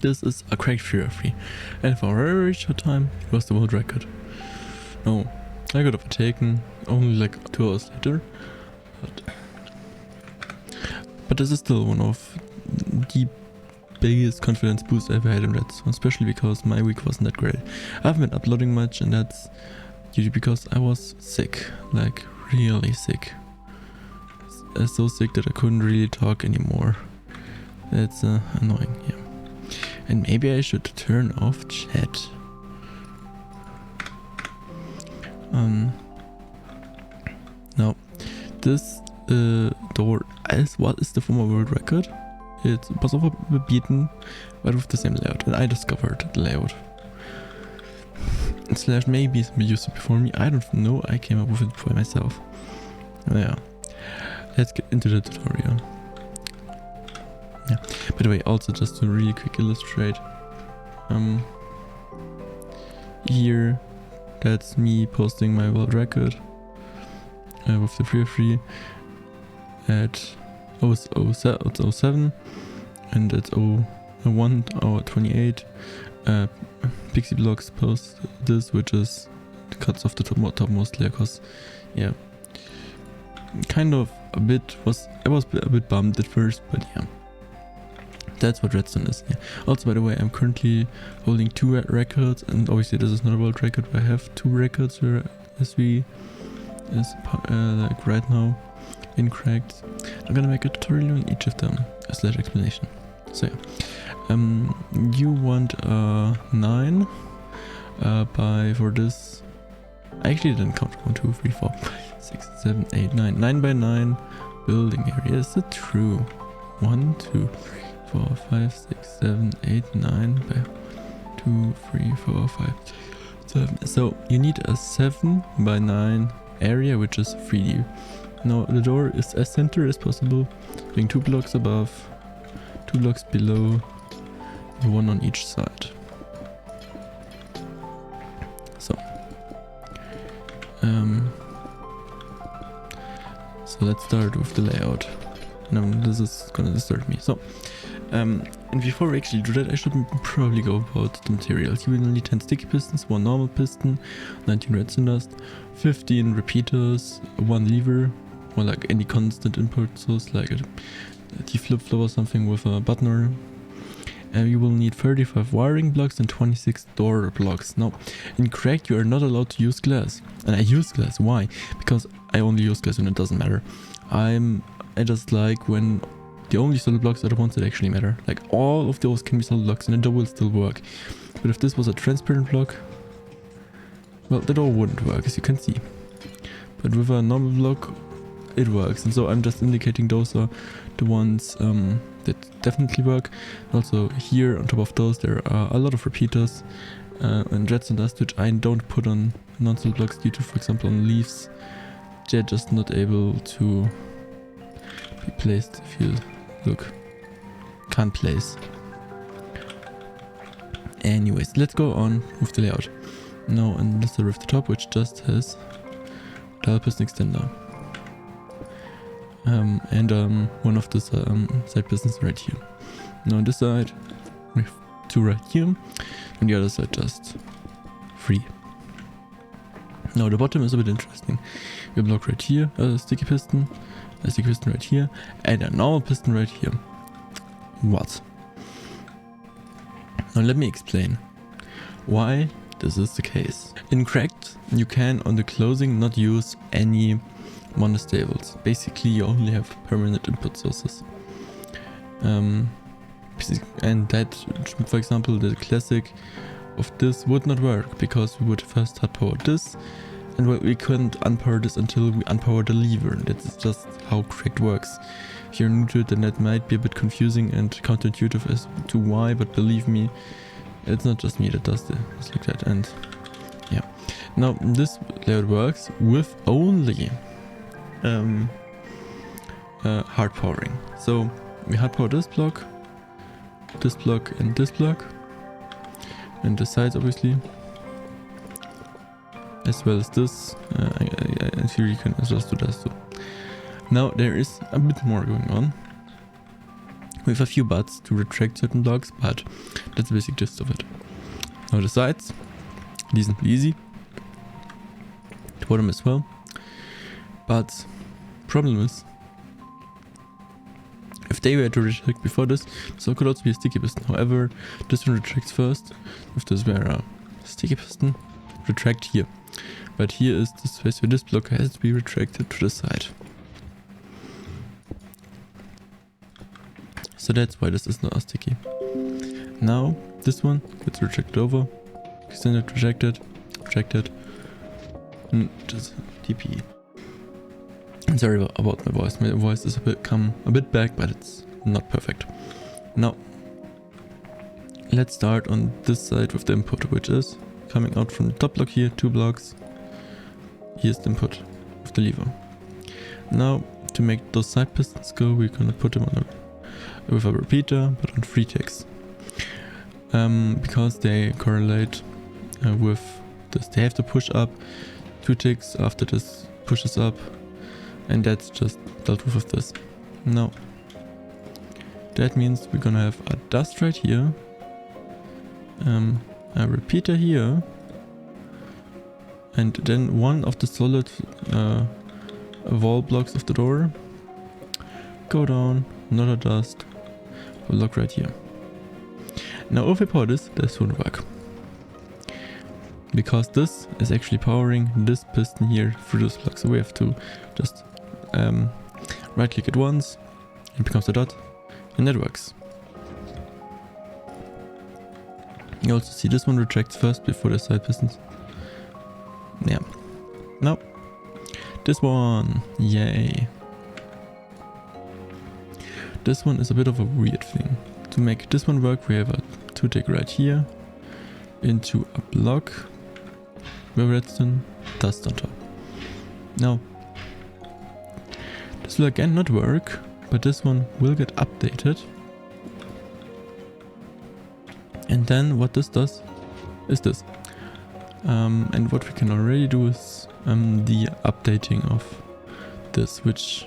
This is a cracked 303, and for a very short time it was the world record. No, I got overtaken only like 2 hours later, but this is still one of the biggest confidence boosts I ever had in Redstone, especially because my week wasn't that great. I haven't been uploading much, and that's usually because I was sick, like really sick. So sick that I couldn't really talk anymore. It's annoying, yeah. And maybe I should turn off chat. Now, this door is what is the former world record. It was overbeaten, but with the same layout, and I discovered the layout. Slash maybe somebody used it before me, I don't know, I came up with it for myself. Yeah, let's get into the tutorial. Yeah, by the way, also just to really quick illustrate, here, that's me posting my world record with the 303 at 07, and at 01 or 28. Pixie Blocks post this, which is the cuts off the topmost layer, cause yeah, kind of I was a bit bummed at first, but yeah. That's what Redstone is. Yeah. Also, by the way, I'm currently holding 2 records, and obviously this is not a world record, but I have 2 records where like right now in cracked. I'm gonna make a tutorial on each of them, / explanation. So yeah, you want a 9 for this. I actually didn't count 1, 2, 3, 4, 5, 6, 7, 8, 9. 9 by 9 building area. Is it true? 1, 2, 3, 4, 5, 6, 7, 8, 9 by 2, 3, 4, 5, 7. So you need a 7 by 9 area, which is 3D. Now the door is as center as possible, being 2 blocks above, 2 blocks below, 1 on each side. So let's start with the layout. Now this is gonna disturb me. So and before we actually do that, I should probably go about the materials. You will need 10 sticky pistons, 1 normal piston, 19 redstone dust, 15 repeaters, 1 lever, or like any constant input source, like a flip flop or something with a button. And you will need 35 wiring blocks and 26 door blocks. Now, in cracked you are not allowed to use glass. And I use glass. Why? Because I only use glass when it doesn't matter. I just like when the only solid blocks are the ones that actually matter. Like all of those can be solid blocks and the door will still work. But if this was a transparent block, well, the door wouldn't work, as you can see. But with a normal block, it works. And so I'm just indicating those are the ones that definitely work. Also here on top of those there are a lot of repeaters and redstone dust, which I don't put on non-solid blocks due to, for example, on leaves, they're just not able to be placed. If you look, can't place. Anyways, let's go on with the layout. Now, and let's start with the top, which just has double piston extender. And one of the side pistons right here. Now on this side, we have 2 right here, and the other side just 3. Now the bottom is a bit interesting. We have a block right here, a sticky piston right here, and a normal piston right here. What? Now let me explain why this is the case. In cracked, you can on the closing not use any monostables. Basically you only have permanent input sources. And that, for example, the classic of this would not work because we would first hard power this, and we couldn't unpower this until we unpower the lever. That's just how cracked works. If you're new to it, then that might be a bit confusing and counterintuitive as to why, but believe me, it's not just me that does it's like that. And yeah, now this layout works with only hard powering. So we hard power this block, and this block, and the sides obviously, as well as this. And here you can adjust to this too. Now there is a bit more going on. with a few buts to retract certain blocks, but that's the basic gist of it. Now the sides, decently easy. The bottom as well. But problem is, if they were to retract before this, so it could also be a sticky piston. However, this one retracts first. If this were a sticky piston, retract here. But here is the space where this block has to be retracted to the side. So that's why this is not a sticky. Now this one gets retracted over, extended, retracted, and just TP. I'm sorry about my voice. My voice is come a bit back, but it's not perfect. Now let's start on this side with the input, which is coming out from the top block here, 2 blocks. Here's the input of the lever. Now to make those side pistons go, we're gonna put them on with a repeater, but on 3 ticks. Because they correlate with this. They have to push up 2 ticks after this pushes up, and that's just dealt with this. Now that means we're gonna have a dust right here, a repeater here, and then one of the solid wall blocks of the door go down, another dust block right here. Now if we power this won't work, because this is actually powering this piston here through this block. So we have to just right click it once, it becomes a dot, and that works. You also see this one retracts first before the side pistons. Yeah. Now this one, yay. This one is a bit of a weird thing. To make this one work, we have a 2 tick right here into a block with redstone dust on top. Now this will again not work, but this one will get updated. And then what this does is this. And what we can already do is the updating of this, which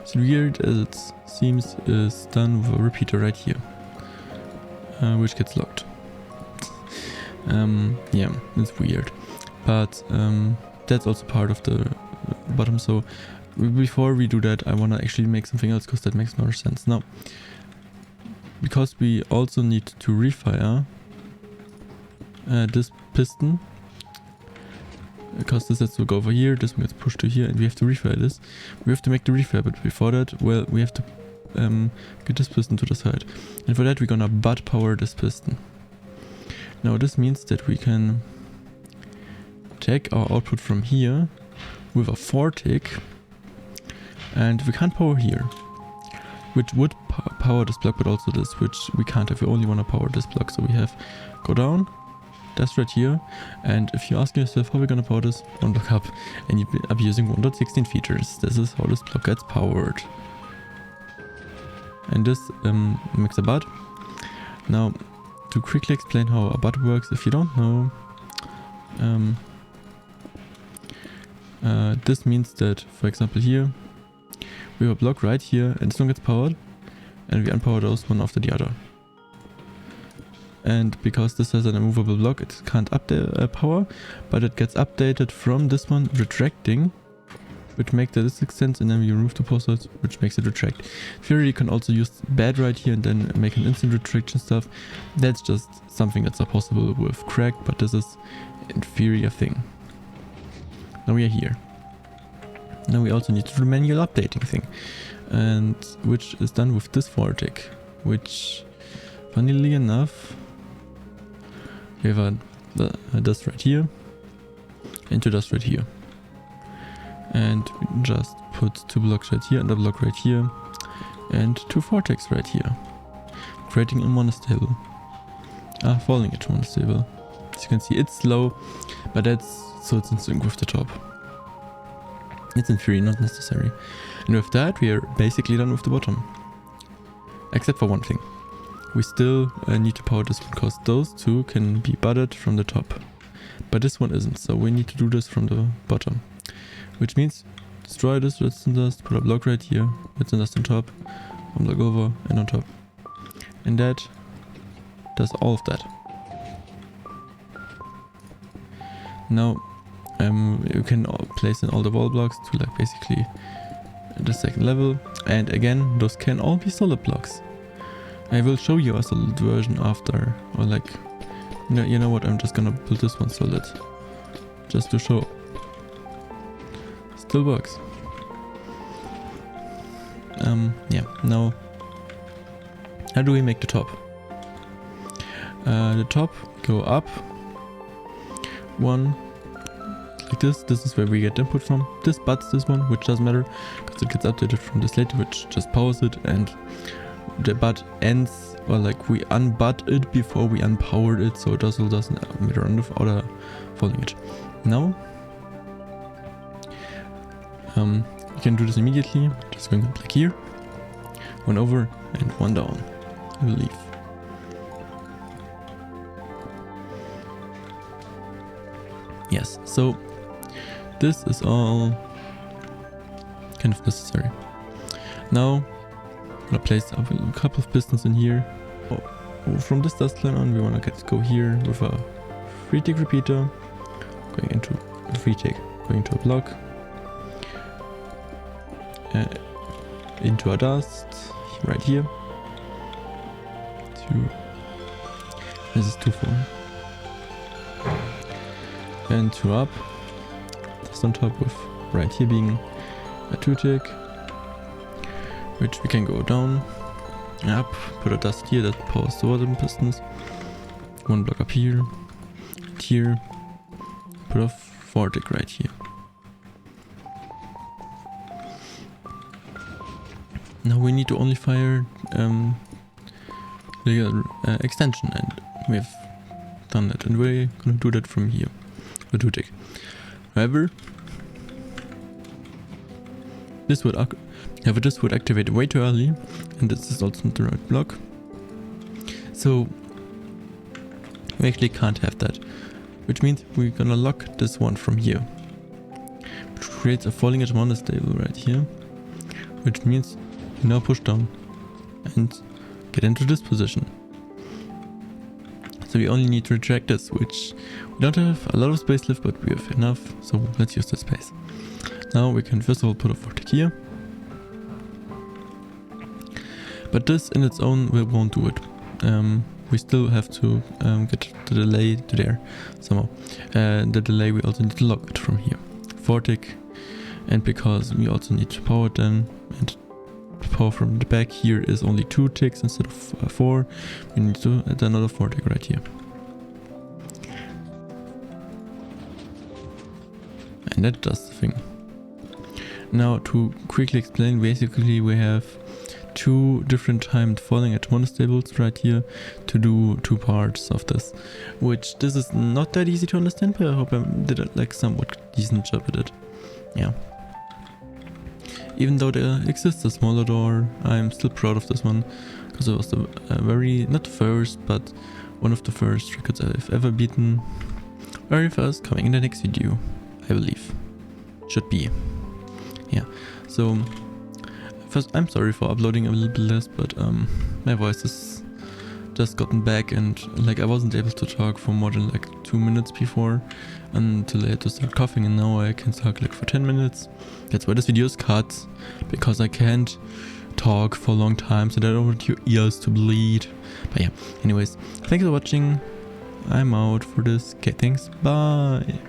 is weird as it seems is done with a repeater right here, which gets locked. Yeah, it's weird, but that's also part of the bottom. So before we do that, I want to actually make something else, because that makes more sense. Now, because we also need to refire this piston, because this has to go over here, this one gets pushed to here, and we have to refire this. We have to make the refire, but before that, well, we have to get this piston to the side. And for that, we're gonna butt power this piston. Now this means that we can take our output from here with a 4 tick, and we can't power here, which would power this block, but also this, which we can't if we only want to power this block. So we have go down, that's right here, and if you ask yourself how we're gonna power this, 1 block up, and you'll be using 1.16 features. This is how this block gets powered. And this makes a butt. Now, to quickly explain how a butt works, if you don't know, this means that, for example, here we have a block right here, and this one gets powered, and we unpower those one after the other. And because this has an immovable block, it can't update power, but it gets updated from this one retracting, which makes this extend, and then we remove the pulses, which makes it retract. Theory, you can also use bad right here and then make an instant retraction stuff. That's just something that's not possible with crack, but this is in theory a thing. Now we are here. Now we also need to do the manual updating thing, and which is done with this 4 tick, which, funnily enough, we have a dust right here, into dust right here. And we just put 2 blocks right here and a block right here, and 2 4 ticks right here, creating a monostable. Falling into monostable. As you can see, it's slow, but that's so it's in sync with the top. It's in theory not necessary. And with that, we are basically done with the bottom. Except for one thing. We still need to power this one, because those 2 can be butted from the top. But this one isn't, so we need to do this from the bottom. Which means destroy this redstone dust, put a block right here, redstone dust on top, one block over and on top. And that does all of that. Now you can place in all the wall blocks to like basically the second level, and again those can all be solid blocks. I will show you a solid version after, or like you know what, I'm just gonna build this one solid just to show. Still works. Yeah, now how do we make the top? The top go up one like this. This is where we get input from. This butts this one, which doesn't matter because it gets updated from this later, which just powers it, and the butt ends, or like we unbutt it before we unpowered it, so it also doesn't matter on the outer falling edge. Now you can do this immediately, just going up like here, one over and one down, I believe. Yes, so this is all kind of necessary. Now I'm gonna place a couple of pistons in here. From this dust line on, we wanna go here with a 3-tick repeater, going into a 3-tick, going to a block, into a dust right here. This is 2-4. And 2 up, dust on top with right here being a 2-tick, which we can go down, up, put a dust here that powers the water pistons, 1 block up here, put a 4-tick right here. Now we need to only fire the extension, and we have done that, and we're gonna do that from here. A 2-tick. However, this would activate way too early, and this is also not the right block. So we actually can't have that, which means we're gonna lock this one from here, which creates a falling edge monostable right here, which means we now push down and get into this position. So we only need to retract this, which we don't have a lot of space left, but we have enough, so let's use the space. Now we can first of all put a 4-tick here, but this in its own won't do it. We still have to get the delay to there somehow. The delay we also need to lock it from here. 4-tick, and because we also need to power it then, and the power from the back here is only 2 ticks instead of 4, we need to add another 4-tick right here. And that does the thing. Now to quickly explain, basically we have 2 different timed falling edge monostables right here to do 2 parts of this, which this is not that easy to understand, but I hope I did a like somewhat decent job at it. Yeah. Even though there exists a smaller door, I'm still proud of this one, because it was the not the first, but one of the first records I've ever beaten. Very first, coming in the next video, I believe. Should be. Yeah, so first I'm sorry for uploading a little bit less, but my voice has just gotten back, and like I wasn't able to talk for more than like 2 minutes before until I had to start coughing, and now I can talk like for 10 minutes. That's why this video is cut, because I can't talk for a long time, so I don't want your ears to bleed. But yeah, anyways, thanks for watching. I'm out for this. Okay, thanks. Bye.